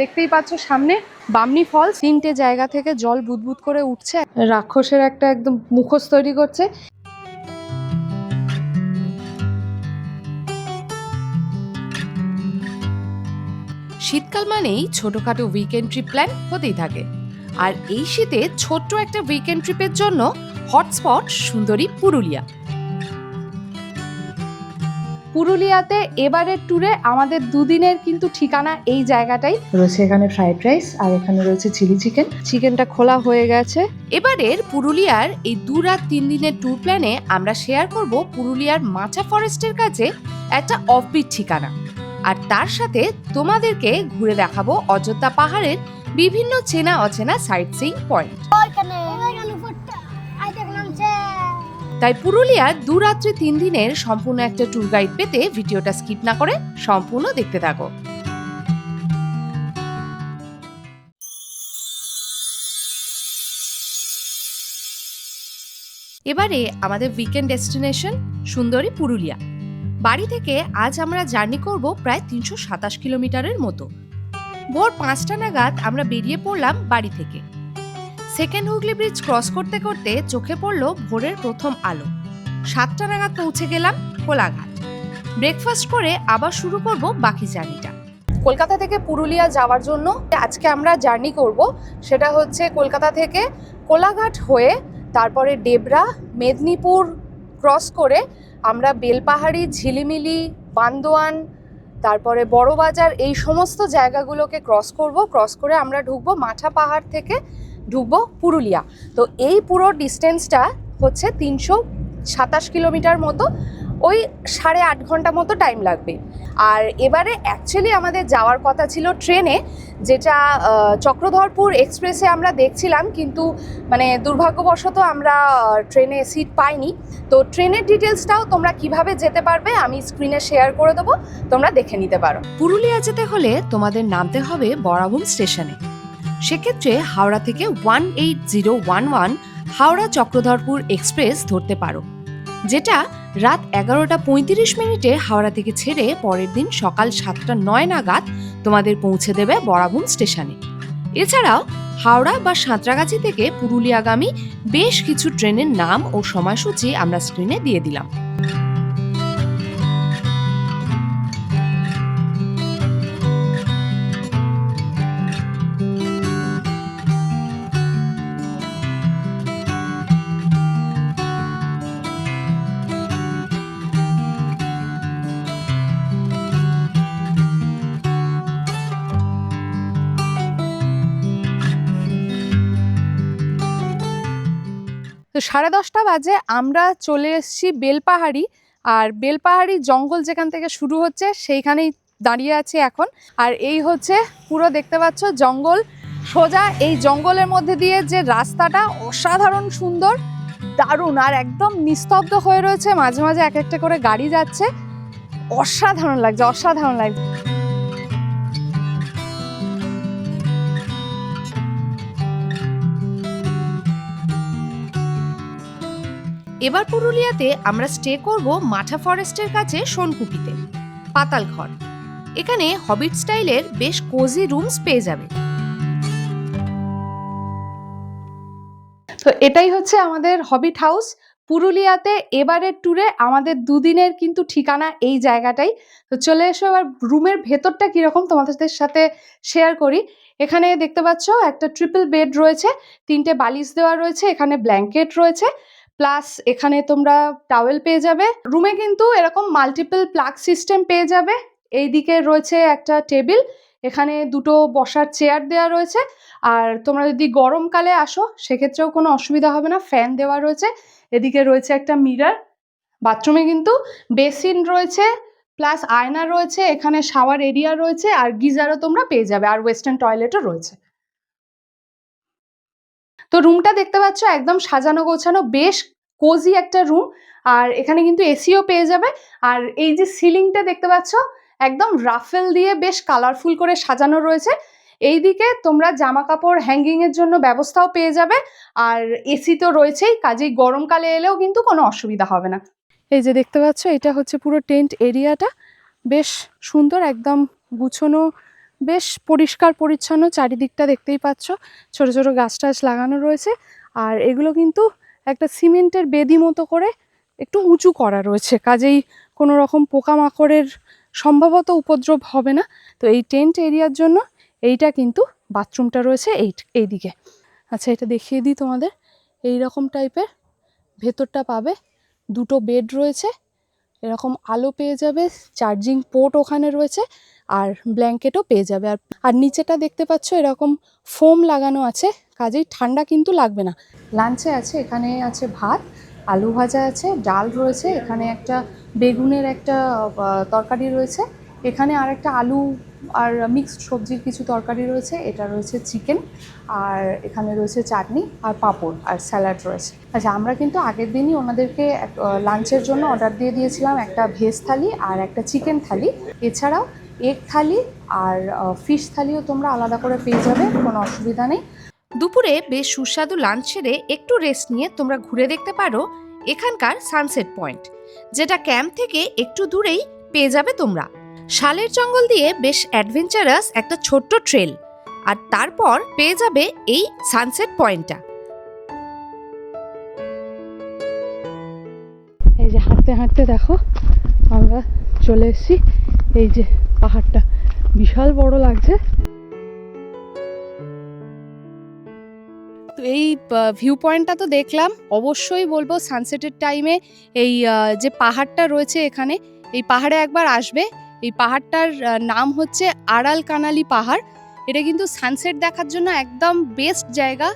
দেখতেই পাচ্ছ সামনে বামনি ফলস, 3টে জায়গা থেকে জল বুদবুদ করে উঠছে। রাক্ষসের একটা একদম মুখোশ তৈরি করছে। শীতকাল মানেই ছোটখাটো উইকেন্ড ট্রিপ প্ল্যান হতেই থাকে, আর এই শীতে ছোট্ট একটা উইকেন্ড ট্রিপের জন্য হটস্পট সুন্দরী পুরুলিয়া। পুরুলিয়াতে এবারের ট্যুরে আমাদের দুদিনের কিন্তু ঠিকানা এই জায়গাটাই রয়েছে। এখানে ফ্রাইড রাইস আর এখানে রয়েছে চিলি চিকেন। চিকেনটা খোলা হয়ে গেছে। এবারের পুরুলিয়ার এই 2 রাত 3 দিনের ট্যুর প্ল্যানে আমরা শেয়ার করব পুরুলিয়ার মাচা ফরেস্টের কাছে একটা অফবিট ঠিকানা, আর তার সাথে তোমাদেরকে ঘুরে দেখাবো অযোধ্যা পাহাড়ের বিভিন্ন চেনা অচেনা সাইট সিইং পয়েন্ট। তাই পুরুলিয়ার 2 রাত্রি 3 দিনের সম্পূর্ণ একটা ট্যুর গাইড পেতে ভিডিওটা স্কিপ না করে সম্পূর্ণ দেখতে থাকো। এবারে আমাদের উইকেন্ড ডেস্টিনেশন সুন্দরী পুরুলিয়া। বাড়ি থেকে আজ আমরা জার্নি করব প্রায় 327 কিলোমিটারের মতো। ভোর 5টা নাগাদ আমরা বেরিয়ে পড়লাম বাড়ি থেকে। সেকেন্ড হুগলি ব্রিজ ক্রস করতে করতে চোখে পড়লো ভোরের প্রথম আলো। 7টা নাগাদ পৌঁছে গেলাম কোলাঘাট। ব্রেকফাস্ট করে আবার শুরু করব বাকি জার্নিটা। কলকাতা থেকে পুরুলিয়া যাওয়ার জন্য আজকে আমরা জার্নি করব, সেটা হচ্ছে কলকাতা থেকে কোলাঘাট হয়ে তারপরে ডেবরা, মেদিনীপুর ক্রস করে আমরা বেলপাহাড়ি, ঝিলিমিলি, বান্দোয়ান, তারপরে বড়বাজার, এই সমস্ত জায়গাগুলোকে ক্রস করব। ক্রস করে আমরা ঢুকবো মাঠা পাহাড় থেকে ঢুকবো পুরুলিয়া। তো এই পুরো ডিস্টেন্সটা হচ্ছে 327 কিলোমিটার মতো, ওই 8.5 ঘন্টা মতো টাইম লাগবে। আর এবারে অ্যাকচুয়ালি আমাদের যাওয়ার কথা ছিল ট্রেনে, যেটা চক্রধরপুর এক্সপ্রেসে আমরা দেখছিলাম, কিন্তু মানে দুর্ভাগ্যবশত আমরা ট্রেনে সিট পাইনি। তো ট্রেনের ডিটেলসটাও তোমরা কিভাবে যেতে পারবে আমি স্ক্রিনে শেয়ার করে দেবো, তোমরা দেখে নিতে পারো। পুরুলিয়া যেতে হলে তোমাদের নামতে হবে বরাবুম স্টেশনে। সেক্ষেত্রে হাওড়া থেকে 18011 হাওড়া চক্রধরপুর এক্সপ্রেস ধরতে পারো, যেটা রাত 11টা 35 মিনিটে হাওড়া থেকে ছেড়ে পরের দিন সকাল 7টা 9 নাগাদ তোমাদের পৌঁছে দেবে বরাবুম স্টেশনে। এছাড়াও হাওড়া বা সাঁতরাগাছি থেকে পুরুলিয়াগামী বেশ কিছু ট্রেনের নাম ও সময়সূচি আমরা স্ক্রিনে দিয়ে দিলাম। তো 10:30 বাজে আমরা চলে এসেছি বেলপাহাড়ি। আর বেলপাহাড়ি জঙ্গল যেখান থেকে শুরু হচ্ছে সেইখানেই দাঁড়িয়ে আছি এখন। আর এই হচ্ছে পুরো দেখতে পাচ্ছ জঙ্গল, সোজা এই জঙ্গলের মধ্যে দিয়ে যে রাস্তাটা অসাধারণ সুন্দর, দারুণ, আর একদম নিস্তব্ধ হয়ে রয়েছে। মাঝে মাঝে এক একটা করে গাড়ি যাচ্ছে, অসাধারণ লাগছে, অসাধারণ লাগছে। এবার পুরুলিয়াতে আমরা স্টে করব মাঠা ফরেস্টের কাছে সোনকুপিতে, পাতালঘর। এখানে হবিট স্টাইলের বেশ কোজি রুমস পেয়ে যাবে। তো এটাই হচ্ছে আমাদের হবিট হাউস পুরুলিয়াতে। এবারের ট্যুরে আমাদের দুদিনের কিন্তু ঠিকানা এই জায়গাটাই। তো চলে এসো এবার রুমের ভেতরটা কিরকম তোমাদের সাথে শেয়ার করি। এখানে দেখতে পাচ্ছ একটা ট্রিপল বেড রয়েছে, 3টে বালিশ দেওয়া রয়েছে, এখানে ব্ল্যাঙ্কেট রয়েছে, প্লাস এখানে তোমরা টাওয়েল পেয়ে যাবে। রুমে কিন্তু এরকম মাল্টিপল প্লাগ সিস্টেম পেয়ে যাবে। এইদিকে রয়েছে একটা টেবিল, এখানে 2টো বসার চেয়ার দেওয়া রয়েছে। আর তোমরা যদি গরমকালে আসো সেক্ষেত্রেও কোনো অসুবিধা হবে না, ফ্যান দেওয়া রয়েছে। এদিকে রয়েছে একটা মিরর। বাথরুমে কিন্তু বেসিন রয়েছে, প্লাস আয়না রয়েছে, এখানে শাওয়ার এরিয়া রয়েছে, আর গিজারও তোমরা পেয়ে যাবে, আর ওয়েস্টার্ন টয়লেটও রয়েছে। তো রুমটা দেখতে পাচ্ছ একদম সাজানো গোছানো, বেশ কোজি একটা রুম। আর এখানে কিন্তু এসিও পেয়ে যাবে। আর এই যে সিলিংটা দেখতে পাচ্ছ একদম রাফেল দিয়ে বেশ কালারফুল করে সাজানো রয়েছে। এইদিকে তোমরা জামা কাপড় হ্যাঙ্গিং এর জন্য ব্যবস্থাও পেয়ে যাবে। আর এসি তো রয়েছেই, কাজেই গরমকালে এলেও কিন্তু কোনো অসুবিধা হবে না। এই যে দেখতে পাচ্ছ এটা হচ্ছে পুরো টেন্ট এরিয়াটা, বেশ সুন্দর, একদম গুছানো বেশ পরিষ্কার পরিচ্ছন্ন, চারিদিকটা দেখতেই পাচ্ছ ছোট ছোট গাছ টাছ লাগানো রয়েছে। আর এগুলো কিন্তু একটা সিমেন্টের বেদি মতো করে একটু উঁচু করা রয়েছে, কাজেই কোনো রকম পোকামাকড়ের সম্ভবত উপদ্রব হবে না। তো এই টেন্ট এরিয়ার জন্য এইটা কিন্তু বাথরুমটা রয়েছে এইদিকে। আচ্ছা, এটা দেখিয়ে দিই তোমাদের। এই রকম টাইপের ভেতরটা পাবে, দুটো বেড রয়েছে, এরকম আলো পেয়ে যাবে, চার্জিং পোর্ট ওখানে রয়েছে, আর ব্ল্যাঙ্কেটও পেয়ে যাবে। আর নিচেটা দেখতে পাচ্ছ এরকম ফোম লাগানো আছে, কাজেই ঠান্ডা কিন্তু লাগবে না। লাঞ্চে আছে, এখানে আছে ভাত, আলু ভাজা আছে, ডাল রয়েছে, এখানে একটা বেগুনের একটা তরকারি রয়েছে, এখানে আর একটা আলু আর মিক্সড সবজির কিছু তরকারি রয়েছে, এটা রয়েছে চিকেন, আর এখানে রয়েছে চাটনি আর পাঁপড় আর স্যালাড রয়েছে। আচ্ছা, আমরা কিন্তু আগের দিনই ওনাদেরকে লাঞ্চের জন্য অর্ডার দিয়ে দিয়েছিলাম একটা ভেজ থালি আর একটা চিকেন থালি, এছাড়াও এগ থালি আর ফিশ থালিও তোমরা আলাদা করে পেয়ে যাবে, কোনো অসুবিধা নেই। দুপুরে বেশ সুস্বাদু লাঞ্চ সেরে একটু রেস্ট নিয়ে তোমরা ঘুরে দেখতে পারো এখানকার সানসেট পয়েন্ট, যেটা ক্যাম্প থেকে একটু দূরেই পেয়ে যাবে তোমরা। শালের জঙ্গল দিয়ে বেশ অ্যাডভেঞ্চারাস একটা ছোট্ট ট্রেল, আর তারপর পেয়ে যাবে এই সানসেট পয়েন্টটা। এই যে হাঁটতে হাঁটতে দেখো আমরা চলে এসেছি, এই যে পাহাড়টা বিশাল বড় লাগছে। তো এই ভিউ পয়েন্টটা তো দেখলাম, অবশ্যই বলবো সানসেটের টাইমে এই যে পাহাড়টা রয়েছে এখানে, এই পাহাড়ে একবার আসবে। এই পাহাড়টার নাম হচ্ছে আড়াল কানালি পাহাড়। এটা কিন্তু সানসেট দেখার জন্য একদম বেস্ট জায়গা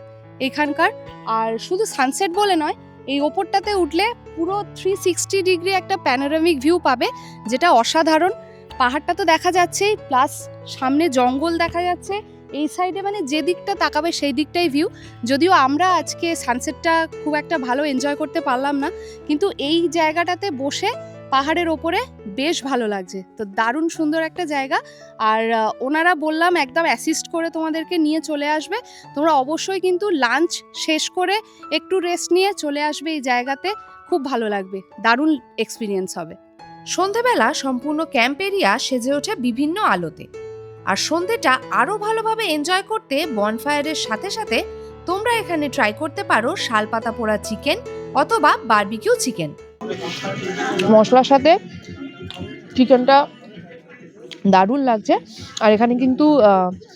এখানকার। আর শুধু সানসেট বলে নয়, এই ওপরটাতে উঠলে পুরো 360 ডিগ্রি একটা প্যানোরামিক ভিউ পাবে, যেটা অসাধারণ। পাহাড়টা তো দেখা যাচ্ছেই, প্লাস সামনে জঙ্গল দেখা যাচ্ছে, এই সাইডে মানে যে দিকটা তাকাবে সেই দিকটাই ভিউ। যদিও আমরা আজকে সানসেটটা খুব একটা ভালো এনজয় করতে পারলাম না, কিন্তু এই জায়গাটাতে বসে পাহাড়ের ওপরে বেশ ভালো লাগছে। তো দারুণ সুন্দর একটা জায়গা। আর ওনারা বললাম একদম অ্যাসিস্ট করে তোমাদেরকে নিয়ে চলে আসবে। তোমরা অবশ্যই কিন্তু লাঞ্চ শেষ করে একটু রেস্ট নিয়ে চলে আসবে এই জায়গাতে, খুব ভালো লাগবে, দারুণ এক্সপিরিয়েন্স হবে। সন্ধেবেলা সম্পূর্ণ ক্যাম্প এরিয়া সেজে ওঠে বিভিন্ন আলোতে, আর সন্ধেটা আরো ভালোভাবে এনজয় করতে বনফায়ারের সাথে সাথে তোমরা এখানে ট্রাই করতে পারো শালপাতা পোড়া চিকেন অথবা বারবিকিউ চিকেন। মশলার সাথে চিকেনটা দারুণ লাগছে। আর এখানে কিন্তু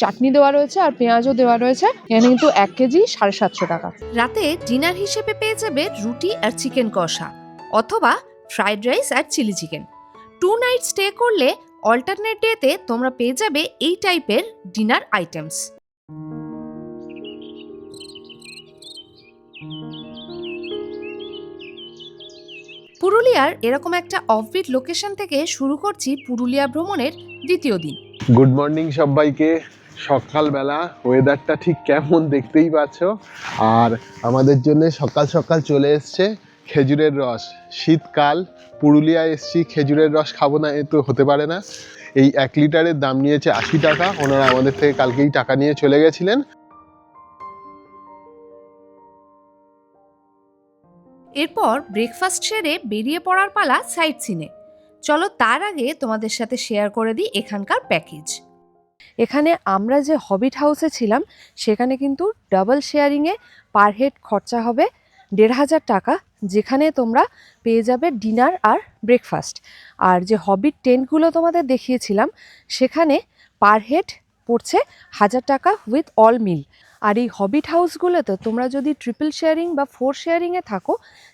চাটনি দেওয়া রয়েছে আর পেঁয়াজও দেওয়া রয়েছে। এখানে কিন্তু 1 কেজি 750 টাকা। রাতে ডিনার হিসেবে পেয়ে যাবে রুটি আর চিকেন কষা অথবা ফ্রাইড রাইস আর চিলি চিকেন। 2 নাইট স্টে করলে অল্টারনেট ডেতে তোমরা পেয়ে যাবে এই টাইপের ডিনার আইটেমস। পুরুলিয়ার এরকম একটা অফবিট লোকেশন থেকে শুরু করছি পুরুলিয়া ভ্রমণের দ্বিতীয় দিন। গুড মর্নিং সবাইকে। সকালবেলা ওয়েদারটা ঠিক কেমন দেখতেই পাচ্ছ। আর আমাদের জন্য সকাল সকাল চলে এসছে খেজুরের রস। শীতকাল, পুরুলিয়া এসছি, খেজুরের রস খাবো না এ তো হতে পারে না। এই 1 লিটারের দাম নিয়েছে 80 টাকা। ওনারা আমাদের থেকে কালকেই টাকা নিয়ে চলে গেছিলেন। এরপর ব্রেকফাস্ট সেরে বেরিয়ে পড়ার পালা সাইট সিনে। চলো তার আগে তোমাদের সাথে শেয়ার করে দিই এখানকার প্যাকেজ। এখানে আমরা যে হবিট হাউসে ছিলাম সেখানে কিন্তু ডাবল শেয়ারিংয়ে পার হেড খরচা হবে 1500 টাকা, যেখানে তোমরা পেয়ে যাবে ডিনার আর ব্রেকফাস্ট। আর যে হবিট টেন্টগুলো তোমাদের দেখিয়েছিলাম সেখানে পার হেড পড়ছে 1000 টাকা উইথ অল মিল। আর এই হবিট হাউসগুলোতে তোমরা যদি ট্রিপল শেয়ারিং বা 4 শেয়ারিংয়ে থাকো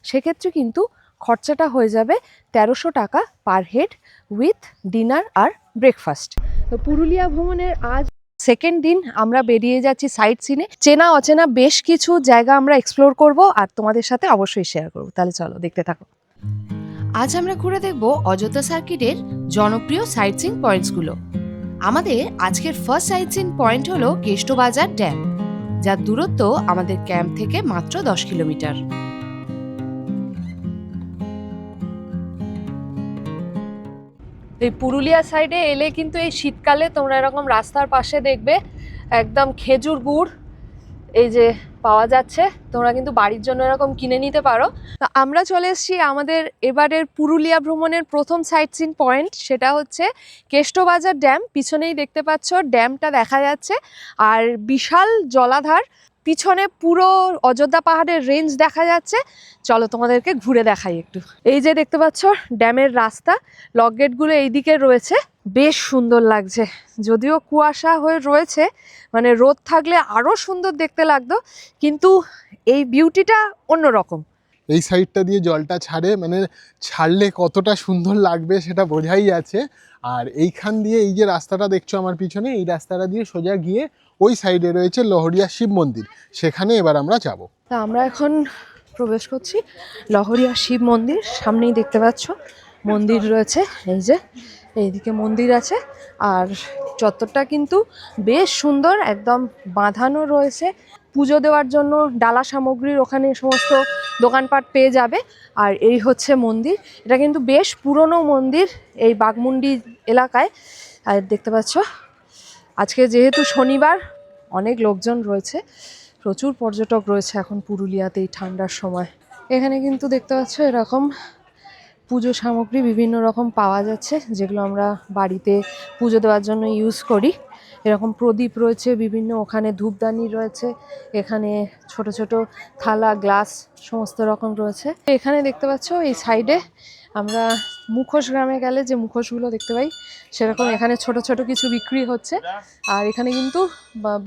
সেক্ষেত্রে কিন্তু খরচাটা হয়ে যাবে 1300 টাকা পার হেড উইথ ডিনার আর ব্রেকফাস্ট। তো পুরুলিয়া ভ্রমণের আজ সেকেন্ড দিন আমরা বেরিয়ে যাচ্ছি সাইট সিনে। চেনা অচেনা বেশ কিছু জায়গা আমরা এক্সপ্লোর করব আর তোমাদের সাথে অবশ্যই শেয়ার করব। তাহলে চলো দেখতে থাকো। আজ আমরা ঘুরে দেখব অযোধ্যা সার্কিটের জনপ্রিয় সাইট সিইং পয়েন্টসগুলো। আমাদের আজকের ফার্স্ট সাইট সিইং পয়েন্ট হলো কেষ্টবাজার ড্যাম, যার দূরত্ব আমাদের ক্যাম্প থেকে মাত্র 10 কিলোমিটার। এই পুরুলিয়া সাইডে এলে কিন্তু এই শীতকালে তোমরা এরকম রাস্তার পাশে দেখবে একদম খেজুর গুড় এই যে পাওয়া যাচ্ছে, তোমরা কিন্তু বাড়ির জন্য এরকম কিনে নিতে পারো। আমরা চলে এসেছি আমাদের এবারের পুরুলিয়া ভ্রমণের প্রথম সাইট সিন পয়েন্ট, সেটা হচ্ছে কেষ্টবাজার ড্যাম। পিছনেই দেখতে পাচ্ছ ড্যামটা দেখা যাচ্ছে, আর বিশাল জলাধার, পিছনে পুরো অযোধ্যা পাহাড়ের রেঞ্জ দেখা যাচ্ছে। চলো তোমাদেরকে ঘুরে দেখাই একটু। এই যে দেখতে পাচ্ছ ড্যামের রাস্তা, লক গেটগুলো এইদিকে রয়েছে, বেশ সুন্দর লাগছে। যদিও কুয়াশা হয়ে রয়েছে, মানে রোদ থাকলে আরো সুন্দর দেখতে লাগতো, কিন্তু এই বিউটিটা অন্যরকম। এই সাইডটা দিয়ে জলটা ছাড়ে, মানে ছাড়লে কতটা সুন্দর লাগবে সেটা বোঝাই যাচ্ছে। আর এইখান দিয়ে এই যে রাস্তাটা দেখছো আমার পিছনে, এই রাস্তাটা দিয়ে সোজা গিয়ে ওই সাইডে রয়েছে লহরিয়া শিব মন্দির, সেখানে এবার আমরা যাব। তা আমরা এখন প্রবেশ করছি লহরিয়া শিব মন্দির। সামনেই দেখতে পাচ্ছ মন্দির রয়েছে, এই যে এইদিকে মন্দির আছে, আর চত্বরটা কিন্তু বেশ সুন্দর, একদম বাঁধানো রয়েছে। পুজো দেওয়ার জন্য ডালা সামগ্রীর ওখানে সমস্ত দোকানপাট পেয়ে যাবে। আর এই হচ্ছে মন্দির, এটা কিন্তু বেশ পুরনো মন্দির এই বাঘমুন্ডি এলাকায়। আর দেখতে পাচ্ছ আজকে যেহেতু শনিবার, অনেক লোকজন রয়েছে, প্রচুর পর্যটক রয়েছে এখন পুরুলিয়াতে এই ঠান্ডার সময়। এখানে কিন্তু দেখতে পাচ্ছ এরকম পুজো সামগ্রী বিভিন্ন রকম পাওয়া যাচ্ছে, যেগুলো আমরা বাড়িতে পুজো দেওয়ার জন্য ইউজ করি। এরকম প্রদীপ রয়েছে বিভিন্ন, ওখানে ধূপদানি রয়েছে, এখানে ছোট ছোট থালা গ্লাস সমস্ত রকম রয়েছে। এখানে দেখতে পাচ্ছ এই সাইডে আমরা মুখোশ গ্রামে গেলে যে মুখোশগুলো দেখতে পাই, সেরকম এখানে ছোট ছোট কিছু বিক্রি হচ্ছে। আর এখানে কিন্তু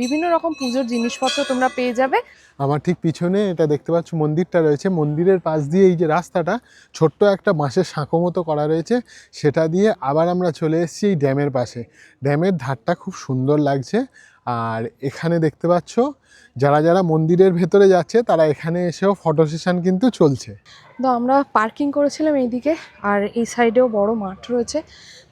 বিভিন্ন রকম পুজোর জিনিসপত্র তোমরা পেয়ে যাবে। আমার ঠিক পিছনে এটা দেখতে পাচ্ছ মন্দিরটা রয়েছে, মন্দিরের পাশ দিয়ে এই যে রাস্তাটা ছোট্ট একটা বাঁশের সাঁকো মতো করা রয়েছে, সেটা দিয়ে আবার আমরা চলে এসেছি এই ড্যামের পাশে। ড্যামের ধারটা খুব সুন্দর লাগছে। আর এখানে দেখতে পাচ্ছ যারা যারা মন্দিরের ভেতরে যাচ্ছে তারা এখানে এসেও ফটো সেশন কিন্তু চলছে। তো আমরা পার্কিং করেছিলাম এইদিকে, আর এই সাইডেও বড় মাঠ রয়েছে,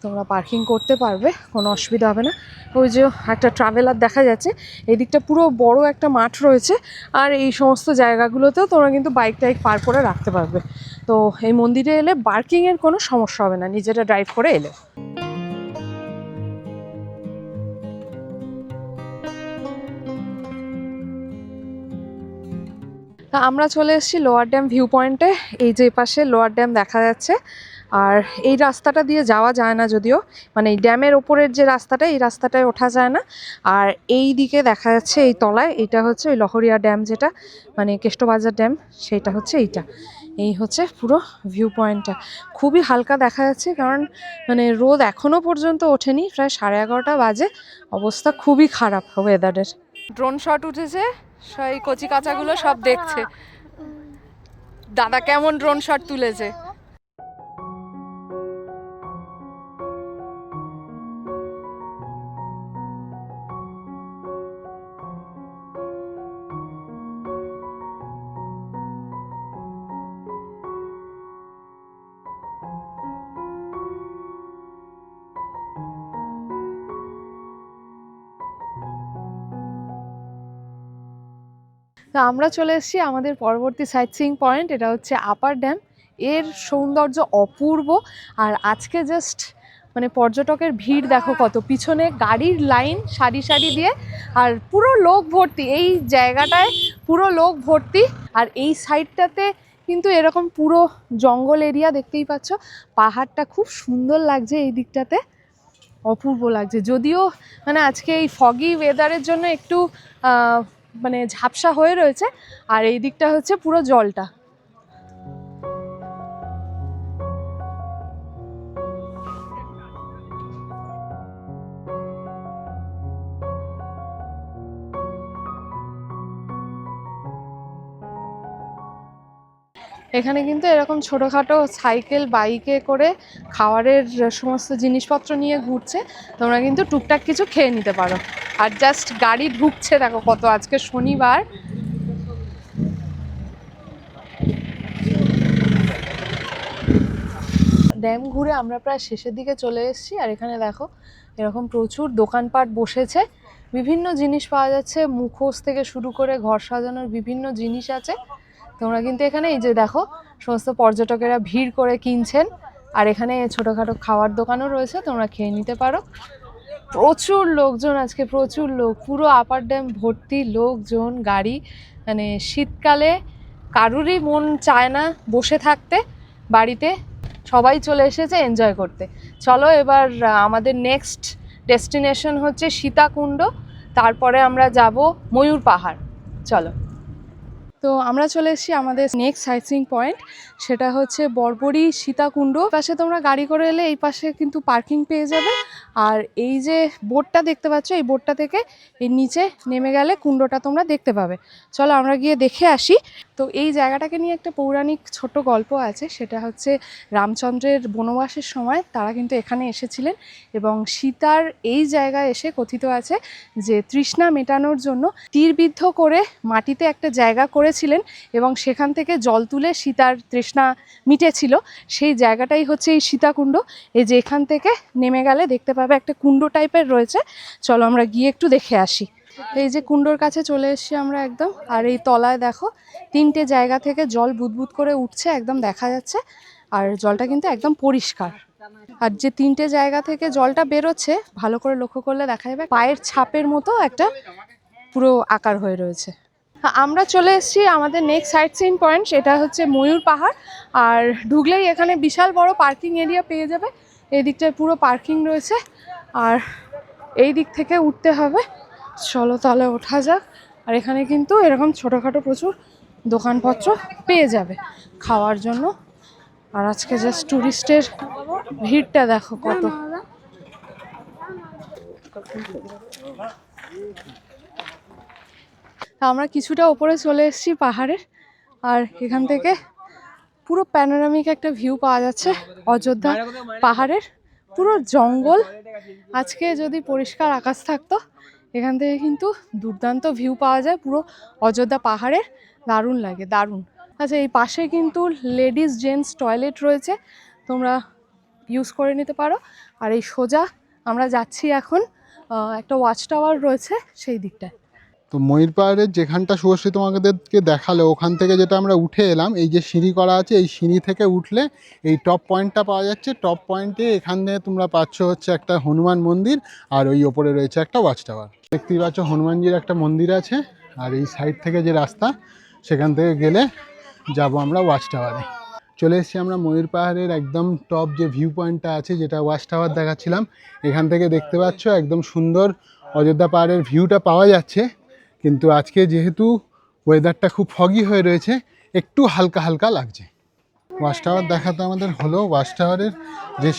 তোমরা পার্কিং করতে পারবে, কোনো অসুবিধা হবে না। ওই যে একটা ট্রাভেলার দেখা যাচ্ছে, এই দিকটা পুরো বড় একটা মাঠ রয়েছে, আর এই সমস্ত জায়গাগুলোতেও তোমরা কিন্তু বাইক টাইক পার করে রাখতে পারবে। তো এই মন্দিরে এলে পার্কিংয়ের কোনো সমস্যা হবে না, নিজেরা ড্রাইভ করে এলে। তা আমরা চলে এসেছি লোয়ার ড্যাম ভিউ পয়েন্টে। এই যে পাশে লোয়ার ড্যাম দেখা যাচ্ছে, আর এই রাস্তাটা দিয়ে যাওয়া যায় না যদিও, মানে এই ড্যামের ওপরের যে রাস্তাটা, এই রাস্তাটায় ওঠা যায় না। আর এই দিকে দেখা যাচ্ছে এই তলায়, এইটা হচ্ছে ওই লহরিয়া ড্যাম, যেটা মানে কেষ্টবাজার ড্যাম, সেইটা হচ্ছে এইটা। এই হচ্ছে পুরো ভিউ পয়েন্টটা, খুবই হালকা দেখা যাচ্ছে, কারণ মানে রোদ এখনও পর্যন্ত ওঠেনি, প্রায় 11:30 বাজে, অবস্থা খুবই খারাপ ওয়েদারের। ড্রোন শট উঠেছে, সেই কচি কাচাগুলো সব দেখছে দাদা কেমন ড্রোন শট তুলেছে। তা আমরা চলে এসেছি আমাদের পরবর্তী সাইট সিইং পয়েন্ট, এটা হচ্ছে আপার ড্যাম। এর সৌন্দর্য অপূর্ব, আর আজকে জাস্ট মানে পর্যটকের ভিড় দেখো কত, পিছনে গাড়ির লাইন সারি সারি দিয়ে, আর পুরো লোক ভর্তি, এই জায়গাটায় পুরো লোক ভর্তি। আর এই সাইডটাতে কিন্তু এরকম পুরো জঙ্গল এরিয়া, দেখতেই পাচ্ছ পাহাড়টা খুব সুন্দর লাগছে, এই দিকটাতে অপূর্ব লাগছে। যদিও মানে আজকে এই ফগি ওয়েদারের জন্য একটু মানে ঝাপসা হয়ে রয়েছে, আর এই দিকটা হচ্ছে পুরো জলটা। এখানে কিন্তু এরকম ছোটোখাটো সাইকেল বাইকে করে খাবারের সমস্ত জিনিসপত্র নিয়ে ঘুরছে, তোমরা কিন্তু টুকটাক কিছু খেয়ে নিতে পারো। আর জাস্ট গাড়ি ঢুকছে দেখো কত, আজকে শনিবার। ড্যাম ঘুরে আমরা প্রায় শেষের দিকে চলে এসেছি, আর এখানে দেখো এরকম প্রচুর দোকানপাট বসেছে, বিভিন্ন জিনিস পাওয়া যাচ্ছে, মুখোশ থেকে শুরু করে ঘর সাজানোর বিভিন্ন জিনিস আছে। তোমরা কিন্তু এখানে এই যে দেখো সমস্ত পর্যটকেরা ভিড় করে কিনছেন, আর এখানে ছোটোখাটো খাওয়ার দোকানও রয়েছে, তোমরা খেয়ে নিতে পারো। প্রচুর লোকজন আজকে, প্রচুর লোক, পুরো আপার ড্যাম ভর্তি লোকজন, গাড়ি। মানে শীতকালে কারুরই মন চায় না বসে থাকতে বাড়িতে, সবাই চলে এসেছে এনজয় করতে। চলো এবার আমাদের নেক্সট ডেস্টিনেশন হচ্ছে সীতাকুণ্ড, তারপরে আমরা যাব ময়ূর পাহাড়। চলো। তো আমরা চলে এসেছি আমাদের নেক্সট সাইট সিইং পয়েন্ট, সেটা হচ্ছে বরবড়ি সীতাকুণ্ড। পাশে তোমরা গাড়ি করে এলে এই পাশে কিন্তু পার্কিং পেয়ে যাবে। আর এই যে বোটটা দেখতে পাচ্ছ, এই বোটটা থেকে এই নিচে নেমে গেলে কুণ্ডটা তোমরা দেখতে পাবে। চলো আমরা গিয়ে দেখে আসি। তো এই জায়গাটাকে নিয়ে একটা পৌরাণিক ছোট গল্প আছে, সেটা হচ্ছে রামচন্দ্রের বনবাসের সময় তারা কিন্তু এখানে এসেছিলেন এবং সীতার এই জায়গায় এসে কথিত আছে যে তৃষ্ণা মেটানোর জন্য তীরবিদ্ধ করে মাটিতে একটা জায়গা করেছিলেন এবং সেখান থেকে জল তুলে সীতার তৃষ্ণা মিটেছিল। সেই জায়গাটাই হচ্ছে এই সীতাকুণ্ড। এই যে এখান থেকে নেমে গেলে দেখতে পাবে একটা কুণ্ড টাইপের রয়েছে। চলো আমরা গিয়ে একটু দেখে আসি। এই যে কুণ্ডর কাছে চলে এসেছি আমরা একদম। আর এই তলায় দেখো 3টে জায়গা থেকে জল বুদবুদ করে উঠছে, একদম দেখা যাচ্ছে। আর জলটা কিন্তু একদম পরিষ্কার। আর যে 3টে জায়গা থেকে জলটা বেরোচ্ছে ভালো করে লক্ষ্য করলে দেখা যাবে পায়ের ছাপের মতো একটা পুরো আকার হয়ে রয়েছে। আমরা চলে এসেছি আমাদের নেক্সট সাইট সিইং পয়েন্ট, সেটা হচ্ছে ময়ূর পাহাড়। আর ঢুকলেই এখানে বিশাল বড় পার্কিং এরিয়া পেয়ে যাবে। এই দিকটায় পুরো পার্কিং রয়েছে আর এই দিক থেকে উঠতে হবে। চলো তাহলে ওঠা যাক। আর এখানে কিন্তু এরকম ছোটোখাটো প্রচুর দোকানপত্র পেয়ে যাবে খাওয়ার জন্য। আর আজকে জাস্ট টুরিস্টের ভিড়টা দেখো কত। আমরা কিছুটা ওপরে চলে এসেছি পাহাড়ের। আর এখান থেকে পুরো প্যানোরামিক একটা ভিউ পাওয়া যাচ্ছে অযোধ্যা পাহাড়ের। পুরো জঙ্গল। আজকে যদি পরিষ্কার আকাশ থাকতো এখান থেকে কিন্তু দুর্দান্ত ভিউ পাওয়া যায় পুরো অযোধ্যা পাহাড়ের। দারুণ লাগে, দারুণ। আচ্ছা, এই পাশে কিন্তু লেডিস জেন্টস টয়লেট রয়েছে, তোমরা ইউজ করে নিতে পারো। আর এই সোজা আমরা যাচ্ছি এখন একটা ওয়াচ টাওয়ার রয়েছে সেই দিকটায়। তো ময়ূর পাহাড়ের যেখানটা শুভশ্রী তোমাদেরকে দেখালো ওখান থেকে যেটা আমরা উঠে এলাম, এই যে সিঁড়ি করা আছে, এই সিঁড়ি থেকে উঠলে এই টপ পয়েন্টটা পাওয়া যাচ্ছে। টপ পয়েন্টে এখানে তোমরা পাচ্ছ হচ্ছে একটা হনুমান মন্দির আর ওই ওপরে রয়েছে একটা ওয়াচ টাওয়ার। দেখতেই পাচ্ছ হনুমানজির একটা মন্দির আছে। আর এই সাইড থেকে যে রাস্তা সেখান থেকে গেলে যাব আমরা ওয়াচ টাওয়ারে। চলে এসেছি আমরা ময়ূর পাহাড়ের একদম টপ যে ভিউ পয়েন্টটা আছে, যেটা ওয়াচ টাওয়ার দেখাচ্ছিলাম। এখান থেকে দেখতে পাচ্ছ একদম সুন্দর অযোধ্যা পাহাড়ের ভিউটা পাওয়া যাচ্ছে। কিন্তু আজকে যেহেতু ওয়েদারটা খুব ফগি হয়ে রয়েছে, একটু হালকা হালকা লাগছে। ওয়াচ টাওয়ার দেখাতে আমাদের হলো। ওয়াচ টাওয়ারের যে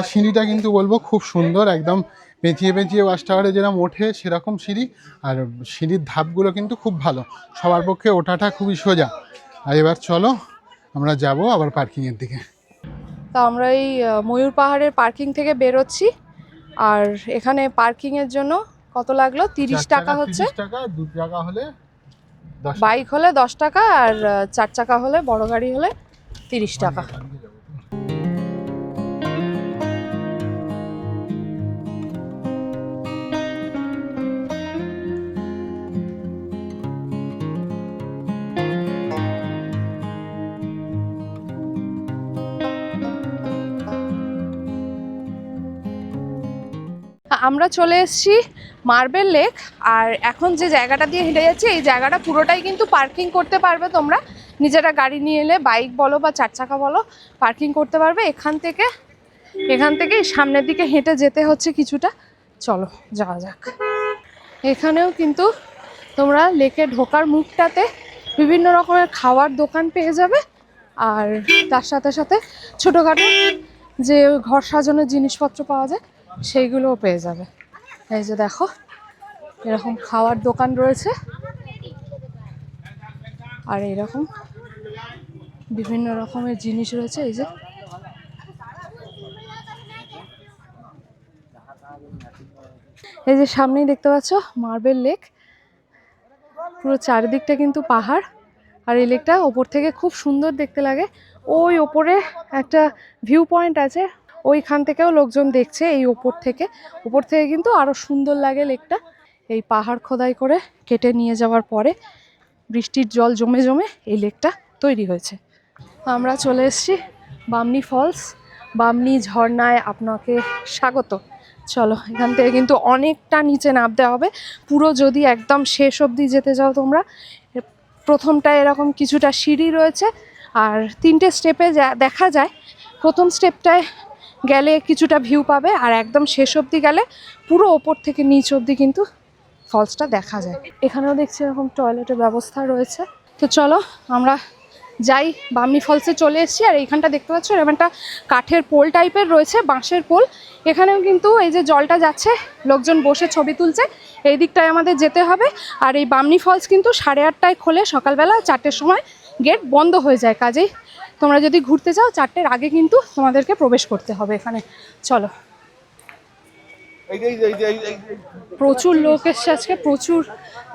সিঁড়িটা কিন্তু বলবো খুব সুন্দর, একদম পেঁচিয়ে পেঁচিয়ে ওয়াচ টাওয়ারে যেরকম ওঠে সেরকম সিঁড়ি। আর সিঁড়ির ধাপগুলো কিন্তু খুব ভালো, সবার পক্ষে ওঠাটা খুবই সোজা। আর এবার চলো আমরা যাব আবার পার্কিংয়ের দিকে। তো আমরা এই ময়ূর পাহাড়ের পার্কিং থেকে বেরোচ্ছি। আর এখানে পার্কিংয়ের জন্য কত লাগলো? 30 টাকা হচ্ছে। 30 টাকা, 2 টাকা হলে 10 বাইক হলে 10 টাকা আর 4 চাকা হলে, বড় গাড়ি হলে 30 টাকা। আমরা চলে এসেছি মার্বেল লেক। আর এখন যে জায়গাটা দিয়ে হেঁটে যাচ্ছি এই জায়গাটা পুরোটাই কিন্তু পার্কিং করতে পারবে তোমরা। নিজেরা গাড়ি নিয়ে এলে, বাইক বলো বা 4 চাকা বলো, পার্কিং করতে পারবে। এখান থেকে সামনের দিকে হেঁটে যেতে হচ্ছে কিছুটা। চলো যাওয়া যাক। এখানেও কিন্তু তোমরা লেকে ঢোকার মুখটাতে বিভিন্ন রকমের খাওয়ার দোকান পেয়ে যাবে। আর তার সাথে সাথে ছোটোখাটো যে ঘর সাজানোর জিনিসপত্র পাওয়া যায় সেইগুলোও পেয়ে যাবে। এই যে দেখো এরকম খাওয়ার দোকান রয়েছে আর এরকম বিভিন্ন রকমের জিনিস রয়েছে। এই যে সামনেই দেখতে পাচ্ছ মার্বেল লেক। পুরো চারিদিকটা কিন্তু পাহাড়। আর এই লেকটা ওপর থেকে খুব সুন্দর দেখতে লাগে। ওই ওপরে একটা ভিউ পয়েন্ট আছে, ওইখান থেকেও লোকজন দেখছে। এই ওপর থেকে কিন্তু আরো সুন্দর লাগে লেকটা। এই পাহাড় খোদাই করে কেটে নিয়ে যাওয়ার পরে বৃষ্টির জল জমে জমে এই লেকটা তৈরি হয়েছে। আমরা চলে এসেছি বামনি ফলস। বামনি ঝর্ণায় আপনাকে স্বাগত। চলো, এখান থেকে কিন্তু অনেকটা নিচে নামতে হবে। পুরো যদি একদম শেষ অবধি যেতে যাও তোমরা, প্রথমটায় এরকম কিছুটা সিঁড়ি রয়েছে আর 3টে স্টেপে দেখা যায়। প্রথম স্টেপটায় গেলে কিছুটা ভিউ পাবে, আর একদম শেষ অবধি গেলে পুরো ওপর থেকে নিচ অবধি কিন্তু ফলসটা দেখা যায়। এখানেও দেখছি এরকম টয়লেটের ব্যবস্থা রয়েছে। তো চলো আমরা যাই, বামনি ফলসে চলে এসেছি। আর এইখানটা দেখতে পাচ্ছ এরকম একটা কাঠের পোল টাইপের রয়েছে, বাঁশের পোল। এখানেও কিন্তু এই যে জলটা যাচ্ছে, লোকজন বসে ছবি তুলছে, এই দিকটায় আমাদের যেতে হবে। আর এই বামনি ফলস কিন্তু 8:30টায় খোলে, সকালবেলা 4টের সময় গেট বন্ধ হয়ে যায়। কাজেই তোমরা যদি ঘুরতে যাও 4টের আগে কিন্তু তোমাদেরকে প্রবেশ করতে হবে এখানে। চলো, প্রচুর লোক এসছে আজকে, প্রচুর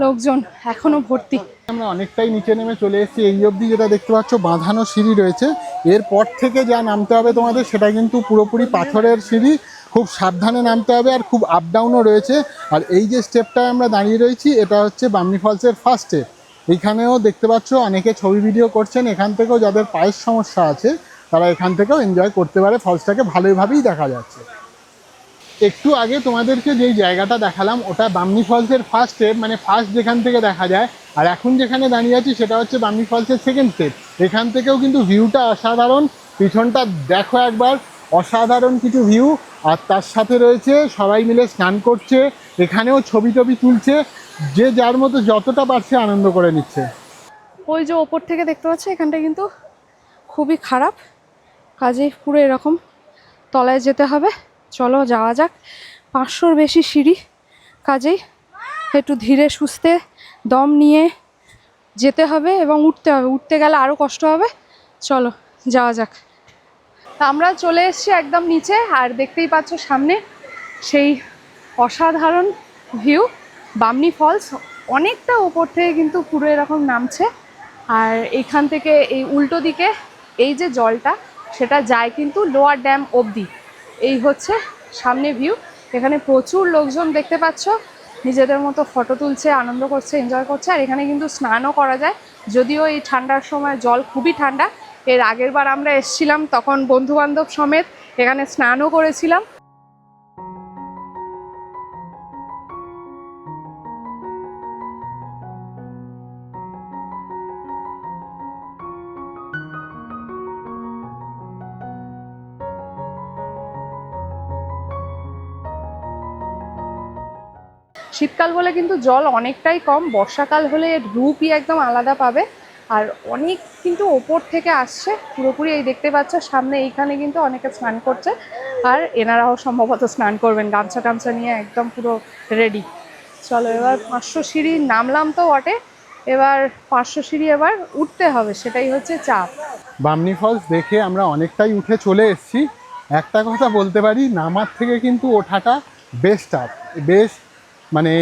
লোকজন, এখনো ভর্তি। আমরা অনেকটাই নিচে নেমে চলে এসেছি। এই অবধি যেটা দেখতে পাচ্ছ বাঁধানো সিঁড়ি রয়েছে, এরপর থেকে যা নামতে হবে তোমাদের সেটা কিন্তু পুরোপুরি পাথরের সিঁড়ি, খুব সাবধানে নামতে হবে, আর খুব আপ ডাউনও রয়েছে। আর এই যে স্টেপটায় আমরা দাঁড়িয়ে রয়েছি এটা হচ্ছে বামনি ফলসের ফার্স্ট স্টেপ। এইখানেও দেখতে পাচ্ছ অনেকে ছবি ভিডিও করছেন, এখান থেকেও যাদের পায়ের সমস্যা আছে তারা এখান থেকেও এনজয় করতে পারে, ফলসটাকে ভালোভাবেই দেখা যাচ্ছে। একটু আগে তোমাদেরকে যেই জায়গাটা দেখালাম ওটা বামনি ফলসের ফার্স্ট স্টেপ, মানে ফার্স্ট যেখান থেকে দেখা যায়। আর এখন যেখানে দাঁড়িয়ে আছি সেটা হচ্ছে বামনি ফলসের সেকেন্ড স্টেপ। এখান থেকেও কিন্তু ভিউটা অসাধারণ, পিছনটা দেখো একবার, অসাধারণ কিছু ভিউ। আর তার সাথে রয়েছে সবাই মিলে স্নান করছে, এখানেও ছবি টবি তুলছে, যে যার মতো যতটা পারছে আনন্দ করে নিচ্ছে। ওই যে ওপর থেকে দেখতে পাচ্ছ এখানটা কিন্তু খুবই খারাপ, কাজেই পুরো এরকম তলায় যেতে হবে। চলো যাওয়া যাক। 500-র বেশি সিঁড়ি, কাজেই একটু ধীরে সুস্থে দম নিয়ে যেতে হবে এবং উঠতে হবে। উঠতে গেলে আরও কষ্ট হবে। চলো যাওয়া যাক। আমরা চলে এসেছি একদম নিচে, আর দেখতেই পাচ্ছ সামনে সেই অসাধারণ ভিউ, বামনি ফলস। অনেকটা ওপর থেকে কিন্তু পুরো এরকম নামছে, আর এইখান থেকে এই উল্টো দিকে এই যে জলটা সেটা যায় কিন্তু লোয়ার ড্যাম অবধি। এই হচ্ছে সামনে ভিউ। এখানে প্রচুর লোকজন দেখতে পাচ্ছ, নিজেদের মতো ফটো তুলছে, আনন্দ করছে, এনজয় করছে। আর এখানে কিন্তু স্নানও করা যায়, যদিও এই ঠান্ডার সময় জল খুবই ঠান্ডা। এর আগের বার আমরা এসেছিলাম তখন বন্ধুবান্ধব সমেত এখানে স্নানও করেছিলাম। শীতকাল হলে কিন্তু জল অনেকটাই কম, বর্ষাকাল হলে এর রূপই একদম আলাদা পাবে। আর অনেক কিন্তু ওপর থেকে আসছে পুরোপুরি, এই দেখতে পাচ্ছ সামনে এইখানে কিন্তু অনেকে স্নান করছে, আর এনারাও সম্ভবত স্নান করবেন, গামছা টামছা নিয়ে একদম পুরো রেডি। চলো এবার 500 সিঁড়ি নামলাম তো বটে, এবার 500 সিঁড়ি এবার উঠতে হবে, সেটাই হচ্ছে চাপ। বামনি ফলস দেখে আমরা অনেকটাই উঠে চলে এসেছি। একটা কথা বলতে পারি, নামার থেকে কিন্তু ওঠাটা বেশ টাফ, বেশ মানে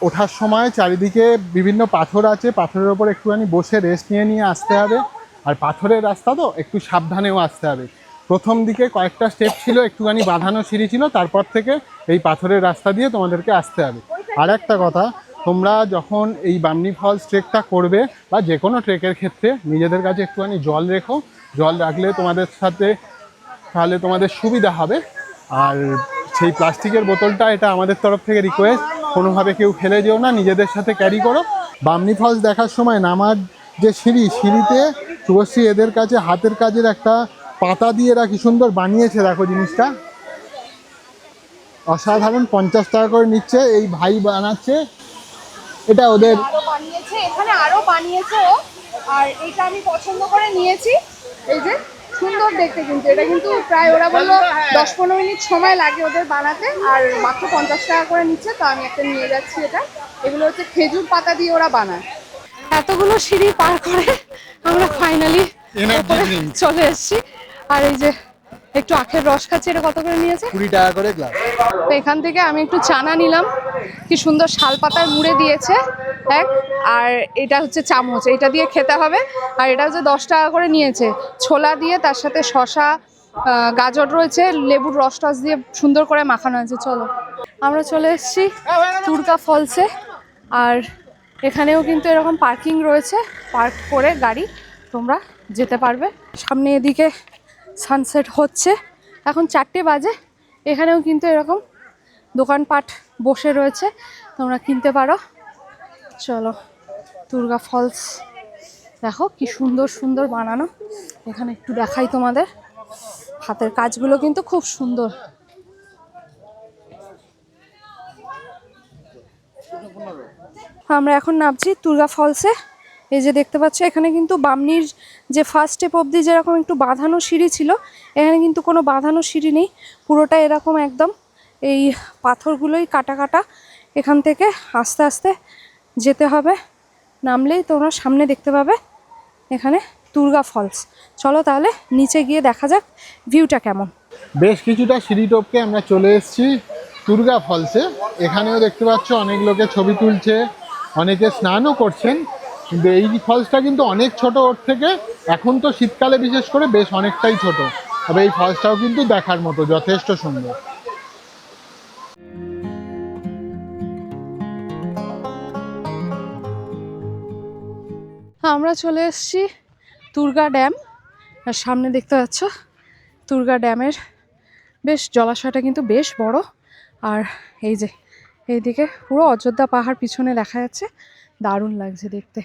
ওঠার সময় চারিদিকে বিভিন্ন পাথর আছে, পাথরের ওপর একটুখানি বসে রেস্ট নিয়ে নিয়ে আসতে হবে। আর পাথরের রাস্তা তো একটু সাবধানেও আসতে হবে। প্রথম দিকে কয়েকটা স্টেপ ছিল একটুখানি বাঁধানো সিঁড়ি ছিল, তারপর থেকে এই পাথরের রাস্তা দিয়ে তোমাদেরকে আসতে হবে। আর একটা কথা, তোমরা যখন এই বামনি ফলস ট্রেকটা করবে বা যে কোনো ট্রেকের ক্ষেত্রে নিজেদের কাছে একটুখানি জল রেখো, জল রাখলে তোমাদের সাথে তাহলে তোমাদের সুবিধা হবে। আর সেই প্লাস্টিকের বোতলটা, এটা আমাদের তরফ থেকে রিকোয়েস্ট, কোনোভাবে কেউ ফেলে যেও না, নিজেদের সাথে ক্যারি করো। বামনি ফলস দেখার সময় নামার যে সিঁড়িতে শুভশ্রী এদের কাছে হাতের কাজের একটা পাতা দিয়ে এরা কি সুন্দর বানিয়েছে, দেখো জিনিসটা অসাধারণ। 50 টাকা করে নিচ্ছে, এই ভাই বানাচ্ছে, এটা ওদের আরো বানিয়েছে, এখানে আরো বানিয়েছে ও। আর এটা আমি পছন্দ করে নিয়েছি, এই যে সুন্দর দেখতে। কিন্তু এটা কিন্তু প্রায় ওরা বললো 10-15 মিনিট সময় লাগে ওদের বানাতে, আর মাত্র 50 টাকা করে নিচ্ছে। তো আমি একটা নিয়ে যাচ্ছি এটা। এগুলো হচ্ছে খেজুর পাতা দিয়ে ওরা বানায়। এতগুলো সিঁড়ি পার করে আমরা ফাইনালি চলে এসেছি। আর এই যে একটু আখের রস খাচ্ছি, এটা কত করে নিয়েছে? 20 টাকা করে গ্লাস। তো এখান থেকে আমি একটু চানা নিলাম, কি সুন্দর শাল পাতার মুড়ে দিয়েছে এক, আর এটা হচ্ছে চামচ, এটা দিয়ে খেতে হবে। আর এটা হচ্ছে 10 টাকা করে নিয়েছে, ছোলা দিয়ে, তার সাথে শশা, গাজর রয়েছে, লেবুর রস টস দিয়ে সুন্দর করে মাখানো আছে। চলো আমরা চলে এসেছি তুরকা ফলসে। আর এখানেও কিন্তু এরকম পার্কিং রয়েছে, পার্ক করে গাড়ি তোমরা যেতে পারবে। সামনে এদিকে সানসেট হচ্ছে, এখন 4টে বাজে। এখানেও কিন্তু এরকম দোকানপাট বসে রয়েছে, তোমরা কিনতে পারো। চলো, দুর্গা ফলস দেখো কি সুন্দর সুন্দর বানানো। এখানে একটু দেখাই তোমাদের, হাতের কাজগুলো কিন্তু খুব সুন্দর। আমরা এখন নামছি দুর্গা ফলসে। এই যে দেখতে পাচ্ছ এখানে কিন্তু বামনির যে ফার্স্ট স্টেপ অবধি যেরকম একটু বাঁধানো সিঁড়ি ছিল, এখানে কিন্তু কোনো বাঁধানো সিঁড়ি নেই, পুরোটা এরকম একদম এই পাথরগুলোই কাটা কাটা। এখান থেকে আস্তে আস্তে যেতে হবে, নামলেই তোমরা সামনে দেখতে পাবে এখানে দুর্গা ফলস। চলো তাহলে নিচে গিয়ে দেখা যাক ভিউটা কেমন। বেশ কিছুটা সিঁড়ি টপকে আমরা চলে এসেছি দুর্গা ফলসে। এখানেও দেখতে পাচ্ছ অনেক লোকে ছবি তুলছে, অনেকে স্নানও করছেন। কিন্তু এই ফলসটা কিন্তু অনেক ছোট ওর থেকে, এখন তো শীতকালে বিশেষ করে বেশ অনেকটাই ছোট। তবে এই ফলসটাও কিন্তু দেখার মতো যথেষ্ট সুন্দর। আমরা চলে এসেছি দুর্গা ড্যাম, আর সামনে দেখতে পাচ্ছ দুর্গা ড্যামের বেশ জলাশয়টা কিন্তু বেশ বড়। আর এই যে এইদিকে পুরো অযোধ্যা পাহাড় পিছনে দেখা যাচ্ছে, দারুণ লাগছে দেখতে।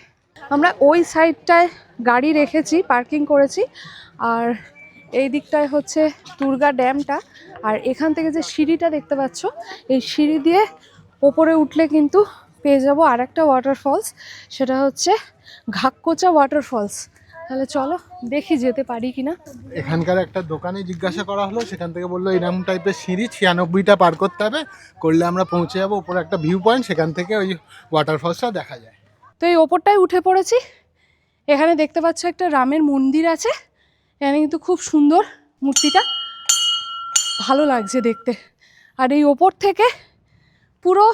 আমরা ওই সাইডটায় গাড়ি রেখেছি, পার্কিং করেছি, আর এই দিকটায় হচ্ছে দুর্গা ড্যামটা। আর এখান থেকে যে সিঁড়িটা দেখতে পাচ্ছ, এই সিঁড়ি দিয়ে ওপরে উঠলে কিন্তু পেয়ে যাবো আর একটা ওয়াটারফলস, সেটা হচ্ছে ঘাক্কোচা ওয়াটারফলস। তাহলে চলো দেখি যেতে পারি কিনা। এখানকার একটা দোকানে জিজ্ঞাসা করা হলো, সেখান থেকে বললো এরকম টাইপের সিঁড়ি 96টা পার করতে হবে, করলে আমরা পৌঁছে যাবো উপরে একটা ভিউ পয়েন্ট, সেখান থেকে ওই ওয়াটারফলসটা দেখা যায়। তো এই ওপরটায় উঠে পড়েছি। এখানে দেখতে পাচ্ছ একটা রামের মন্দির আছে, এখানে কিন্তু খুব সুন্দর মূর্তিটা, ভালো লাগছে দেখতে। আর এই ওপর থেকে পুরো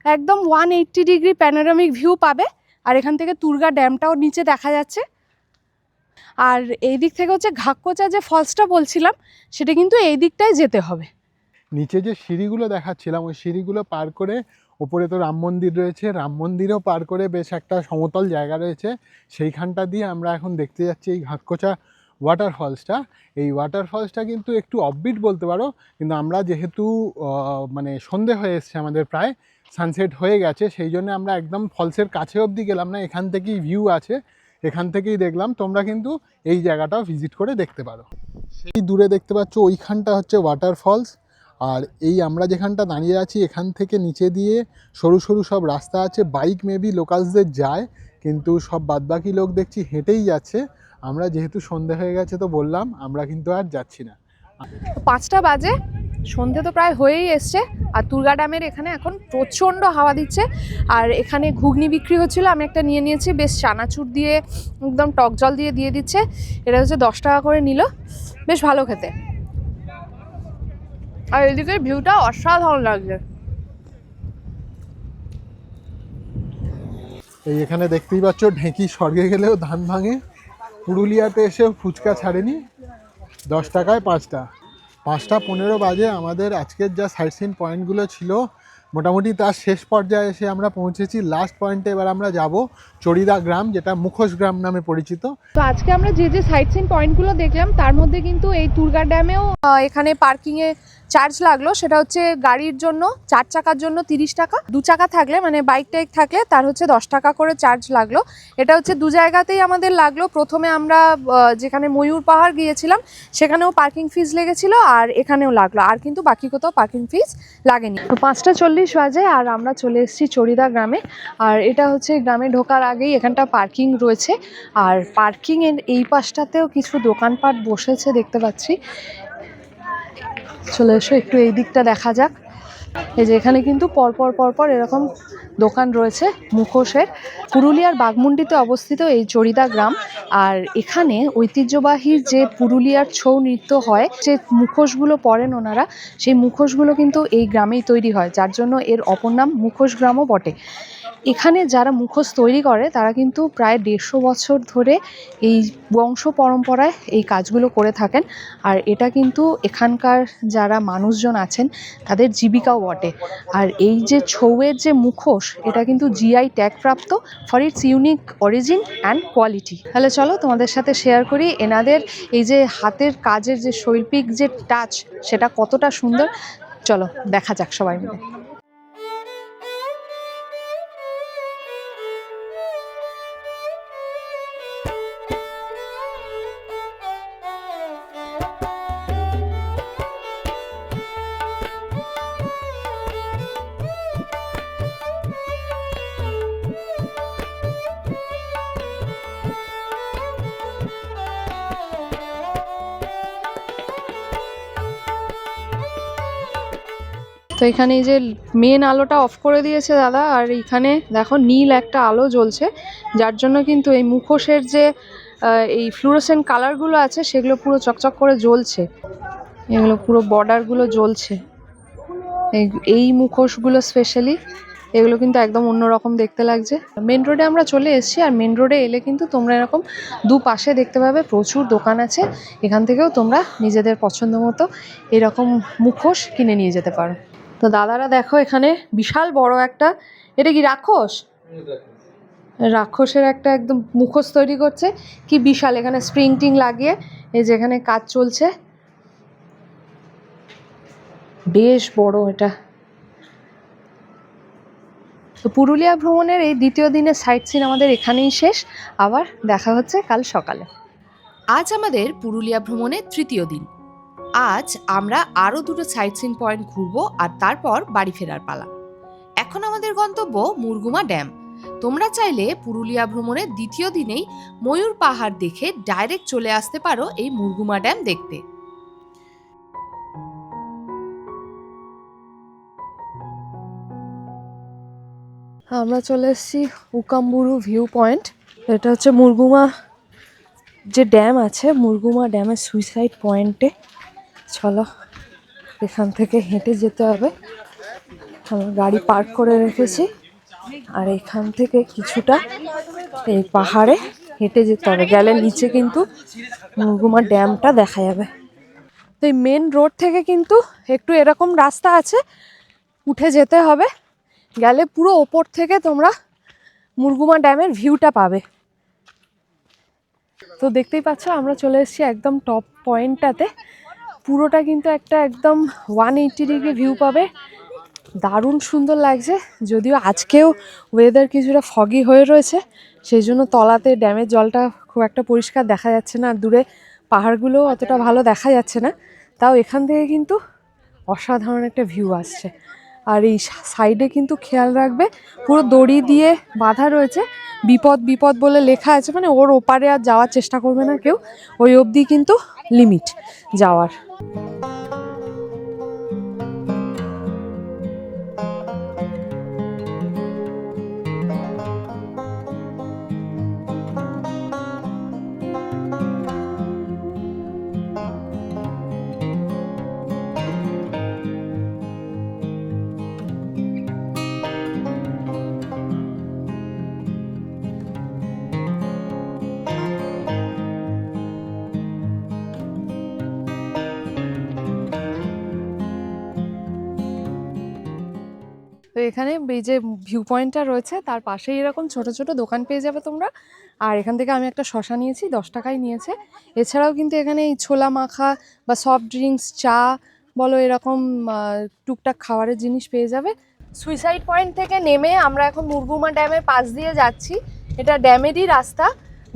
একদম 180 ডিগ্রি প্যানোরামিক ভিউ পাবে। আর এখান থেকে দুর্গা ড্যামটাও নিচে দেখা যাচ্ছে। আর এই দিক থেকে হচ্ছে ঘাক্কোচা যে ফলসটা বলছিলাম, সেটা কিন্তু এই দিকটায় যেতে হবে। নিচে যে সিঁড়িগুলো দেখাচ্ছিলাম, ওই সিঁড়িগুলো পার করে ওপরে তো রাম মন্দির রয়েছে, রাম মন্দিরও পার করে বেশ একটা সমতল জায়গা রয়েছে, সেইখানটা দিয়ে আমরা এখন দেখতে যাচ্ছি এই ঘাক্কোচা ওয়াটারফলসটা। এই ওয়াটারফলসটা কিন্তু একটু অফবিট বলতে পারো, কিন্তু আমরা যেহেতু মানে সন্ধে হয়ে এসছে, আমাদের প্রায় সানসেট হয়ে গেছে, সেই জন্য আমরা একদম ফলসের কাছে অবধি গেলাম না, এখান থেকেই ভিউ আছে, এখান থেকেই দেখলাম। তোমরা কিন্তু এই জায়গাটাও ভিজিট করে দেখতে পারো। সেই দূরে দেখতে পাচ্ছ ওইখানটা হচ্ছে ওয়াটারফলস। আর এই আমরা যেখানটা দাঁড়িয়ে আছি, এখান থেকে নিচে দিয়ে সরু সরু সব রাস্তা আছে, বাইক মেবি লোকালসদের যায়, কিন্তু সব বাদবাকি লোক দেখছি হেঁটেই যাচ্ছে। আমরা যেহেতু সন্ধে হয়ে গেছে তো বললাম আমরা কিন্তু আর যাচ্ছি না। 5টা বাজে, সন্ধে তো প্রায় হয়েই এসছে। আর দুর্গা ড্যামের এখানে এখন প্রচণ্ড হাওয়া দিচ্ছে। আর এখানে ঘুগনি বিক্রি হচ্ছিলো, আমি একটা নিয়ে নিয়েছি, বেশ চানাচুর দিয়ে একদম টক জল দিয়ে দিয়ে দিচ্ছে। এটা হচ্ছে 10 টাকা করে নিল, বেশ ভালো খেতে। আর এদিকে ভিউটা অসাধারণ লাগছে। এই এখানে দেখতেই পাচ্ছ ঢেঁকি স্বর্গে গেলেও ধান ভাঙে, পুরুলিয়াতে এসেও ফুচকা ছাড়েনি, 10 টাকায় 5টা। 5টা 15 বাজে আমাদের আজকের যা সাইট সিন পয়েন্টগুলো ছিল মোটামুটি তার শেষ পর্যায়ে এসে আমরা পৌঁছেছি। লাস্ট পয়েন্টে এবার আমরা যাব চড়িদা গ্রাম, যেটা মুখোশ গ্রাম নামে পরিচিত। তো আজকে আমরা যে যে সাইট সিন পয়েন্টগুলো দেখলাম, তার মধ্যে কিন্তু এই দুর্গা ড্যামেও এখানে পার্কিংয়ে চার্জ লাগলো। সেটা হচ্ছে গাড়ির জন্য 4 চাকার জন্য 30 টাকা, 2 চাকা থাকলে মানে বাইক টাইক থাকলে তার হচ্ছে 10 টাকা করে চার্জ লাগলো। এটা হচ্ছে 2 জায়গাতেই আমাদের লাগলো। প্রথমে আমরা যেখানে ময়ূর পাহাড় গিয়েছিলাম সেখানেও পার্কিং ফিস লেগেছিল, আর এখানেও লাগলো, আর কিন্তু বাকি কোথাও পার্কিং ফিস লাগেনি। তো 5:40 বাজে আর আমরা চলে এসেছি চড়িদা গ্রামে। আর এটা হচ্ছে গ্রামে ঢোকার আগেই এখানটা পার্কিং রয়েছে। আর পার্কিংয়ের এই পাশটাতেও কিছু দোকানপাট বসেছে দেখতে পাচ্ছি। চলে এসো একটু এই দিকটা দেখা যাক। এই যে এখানে কিন্তু পরপর এরকম দোকান রয়েছে মুখোশের। পুরুলিয়ার বাঘমুন্ডিতে অবস্থিত এই চড়িদা গ্রাম। আর এখানে ঐতিহ্যবাহী যে পুরুলিয়ার ছৌ নৃত্য হয়, যে মুখোশগুলো পরেন ওনারা, সেই মুখোশগুলো কিন্তু এই গ্রামেই তৈরি হয়, যার জন্য এর অপর নাম মুখোশ গ্রামও বটে। এখানে যারা মুখোশ তৈরি করে তারা কিন্তু প্রায় 150 বছর ধরে এই বংশ পরম্পরায় এই কাজগুলো করে থাকেন। আর এটা কিন্তু এখানকার যারা মানুষজন আছেন তাদের জীবিকাও বটে। আর এই যে ছৌয়ের যে মুখোশ, এটা কিন্তু জিআই ট্যাগ প্রাপ্ত for its unique origin and quality. তাহলে চলো তোমাদের সাথে শেয়ার করি এনাদের এই যে হাতের কাজের যে শৈল্পিক যে টাচ, সেটা কতটা সুন্দর। চলো দেখা যাক সবাই মিলে। তো এখানে এই যে মেন আলোটা অফ করে দিয়েছে দাদা, আর এখানে দেখো নীল একটা আলো জ্বলছে, যার জন্য কিন্তু এই মুখোশের যে এই ফ্লুরোসেন্ট কালারগুলো আছে সেগুলো পুরো চকচক করে জ্বলছে, এগুলো পুরো বর্ডারগুলো জ্বলছে। এই মুখোশগুলো স্পেশালি এগুলো কিন্তু একদম অন্যরকম দেখতে লাগছে। মেন রোডে আমরা চলে এসেছি, আর মেন রোডে এলে কিন্তু তোমরা এরকম দুপাশে দেখতে পাবে প্রচুর দোকান আছে, এখান থেকেও তোমরা নিজেদের পছন্দ মতো এরকম মুখোশ কিনে নিয়ে যেতে পারো। তো দাদারা দেখো এখানে বিশাল বড় একটা, এটা কি রাক্ষস? রাক্ষসের একটা একদম মুখোশ তৈরি করছে, কি বিশাল, এখানে স্প্রিং টিং লাগিয়ে এই যেখানে কাজ চলছে, বেশ বড় এটা। তো পুরুলিয়া ভ্রমণের এই দ্বিতীয় দিনের সাইট সিন আমাদের এখানেই শেষ, আবার দেখা হচ্ছে কাল সকালে। আজ আমাদের পুরুলিয়া ভ্রমণের তৃতীয় দিন। আজ আমরা আরও দুটো সাইট সিন পয়েন্ট ঘুরবো, আর তারপর বাড়ি ফেরার পালা। এখন আমাদের গন্তব্য মুরগুমা ড্যাম। তোমরা চাইলে পুরুলিয়া ভ্রমণের দ্বিতীয় দিনেই ময়ূর পাহাড় দেখে ডাইরেক্ট চলে আসতে পারো এই মুরগুমা ড্যাম দেখতে। আমরা চলে এসেছি উকাম্বুরু ভিউ পয়েন্ট। এটা হচ্ছে মুরগুমা যে ড্যাম আছে, মুরগুমা ড্যামের সুইসাইড পয়েন্টে। চলো এখান থেকে হেঁটে যেতে হবে, আমরা গাড়ি পার্ক করে রেখেছি, আর এখান থেকে কিছুটা এই পাহাড়ে হেঁটে যেতে হবে, গেলে নিচে কিন্তু মুরগুমা ড্যামটা দেখা যাবে। তো এই মেন রোড থেকে কিন্তু একটু এরকম রাস্তা আছে, উঠে যেতে হবে, গেলে পুরো ওপর থেকে তোমরা মুরগুমা ড্যামের ভিউটা পাবে। তো দেখতেই পাচ্ছ আমরা চলে এসেছি একদম টপ পয়েন্টটাতে, পুরোটা কিন্তু একটা একদম 180 ডিগ্রি ভিউ পাবে, দারুণ সুন্দর লাগছে। যদিও আজকেও ওয়েদার কিছুটা ফগি হয়ে রয়েছে, সেই জন্য তলাতে ড্যামের জলটা খুব একটা পরিষ্কার দেখা যাচ্ছে না, দূরে পাহাড়গুলো অতটা ভালো দেখা যাচ্ছে না, তাও এখান থেকে কিন্তু অসাধারণ একটা ভিউ আসছে। আর এই সাইডে কিন্তু খেয়াল রাখবে পুরো দড়ি দিয়ে বাঁধা রয়েছে, বিপদ বিপদ বলে লেখা আছে, মানে ওর ওপারে আর যাওয়ার চেষ্টা করবে না কেউ, ওই অবধি কিন্তু লিমিট যাওয়ার। তো এখানে এই যে ভিউ পয়েন্টটা রয়েছে তার পাশেই এরকম ছোট ছোট দোকান পেয়ে যাবে তোমরা। আর এখান থেকে আমি একটা শসা নিয়েছি, 10 টাকায় নিয়েছে। এছাড়াও কিন্তু এখানে এই ছোলা মাখা বা সফট ড্রিঙ্কস, চা বলো, এরকম টুকটাক খাবারের জিনিস পেয়ে যাবে। সুইসাইড পয়েন্ট থেকে নেমে আমরা এখন মুরগুমা ড্যামের পাশ দিয়ে যাচ্ছি, এটা ড্যামেরই রাস্তা,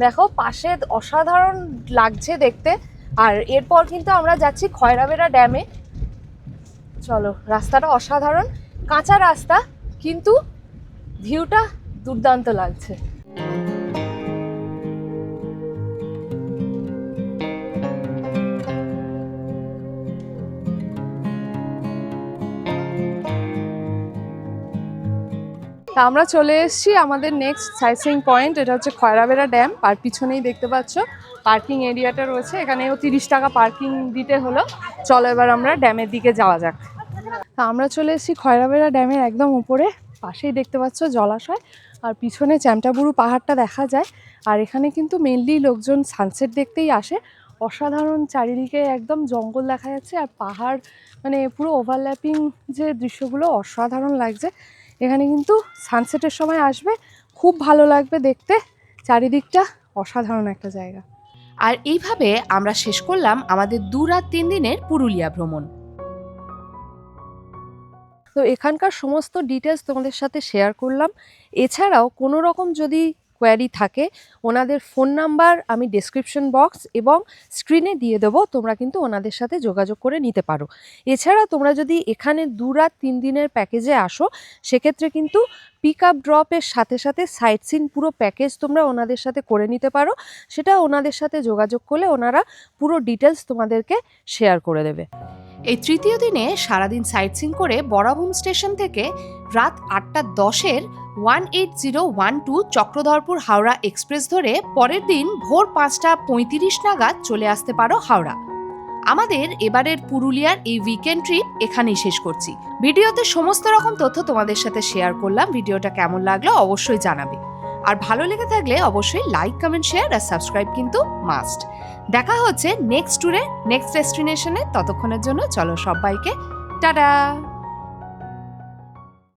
দেখো পাশে অসাধারণ লাগছে দেখতে। আর এরপর কিন্তু আমরা যাচ্ছি খয়রাবেড়া ড্যামে। চলো, রাস্তাটা অসাধারণ, কাঁচা রাস্তা কিন্তু ভিউটা দুর্দান্ত লাগছে। আমরা চলে এসেছি আমাদের নেক্সট সাইট সিইং পয়েন্ট, এটা হচ্ছে খয়রাবেড়া ড্যাম। আর পিছনেই দেখতে পাচ্ছ পার্কিং এরিয়াটা রয়েছে, এখানেও 30 টাকা পার্কিং দিতে হলো। চলো এবার আমরা ড্যামের দিকে যাওয়া যাক। আমরা চলে এসেছি খয়রাবেড়া ড্যামের একদম উপরে, পাশেই দেখতে পাচ্ছ জলাশয়, আর পিছনে চ্যামটাবুরু পাহাড়টা দেখা যায়। আর এখানে কিন্তু মেনলি লোকজন সানসেট দেখতেই আসে, অসাধারণ চারিদিকে একদম জঙ্গল দেখা যাচ্ছে, আর পাহাড় মানে পুরো ওভারল্যাপিং যে দৃশ্যগুলো অসাধারণ লাগছে। এখানে কিন্তু সানসেটের সময় আসবে, খুব ভালো লাগবে দেখতে, চারিদিকটা অসাধারণ একটা জায়গা। আর এইভাবে আমরা শেষ করলাম আমাদের 2 রাত 3 দিনের পুরুলিয়া ভ্রমণ। তো এখানকার সমস্ত ডিটেলস তোমাদের সাথে শেয়ার করলাম। এছাড়াও কোনো রকম যদি কোয়ারি থাকে, ওনাদের ফোন নাম্বার আমি ডেসক্রিপশন বক্স এবং স্ক্রিনে দিয়ে দেবো, তোমরা কিন্তু ওনাদের সাথে যোগাযোগ করে নিতে পারো। এছাড়া তোমরা যদি এখানে 2 রাত 3 দিনের প্যাকেজে আসো, সেক্ষেত্রে কিন্তু পিক আপ ড্রপের সাথে সাথে সাইট সিন পুরো প্যাকেজ তোমরা ওনাদের সাথে করে নিতে পারো। সেটা ওনাদের সাথে যোগাযোগ করলে ওনারা পুরো ডিটেলস তোমাদেরকে শেয়ার করে দেবে। এই তৃতীয় দিনে সারাদিন সাইট সিং করে বরাভূম স্টেশন থেকে রাত 8:10-এর 18012 চক্রধরপুর হাওড়া এক্সপ্রেস ধরে পরের দিন ভোর 5:35 নাগাদ চলে আসতে পারো হাওড়া। আমাদের এবারের পুরুলিয়ার এই উইকেন্ড ট্রিপ এখানেই শেষ করছি। ভিডিওতে সমস্ত রকম তথ্য তোমাদের সাথে শেয়ার করলাম। ভিডিওটা কেমন লাগলো অবশ্যই জানাবে, আর ভালো লেগে থাকলে অবশ্যই লাইক, কমেন্ট, শেয়ার আর সাবস্ক্রাইব কিন্তু মাস্ট। দেখা হচ্ছে নেক্সট ট্যুরে, নেক্সট ডেস্টিনেশনে। ততক্ষণের জন্য চলো সবাইকে টাটা।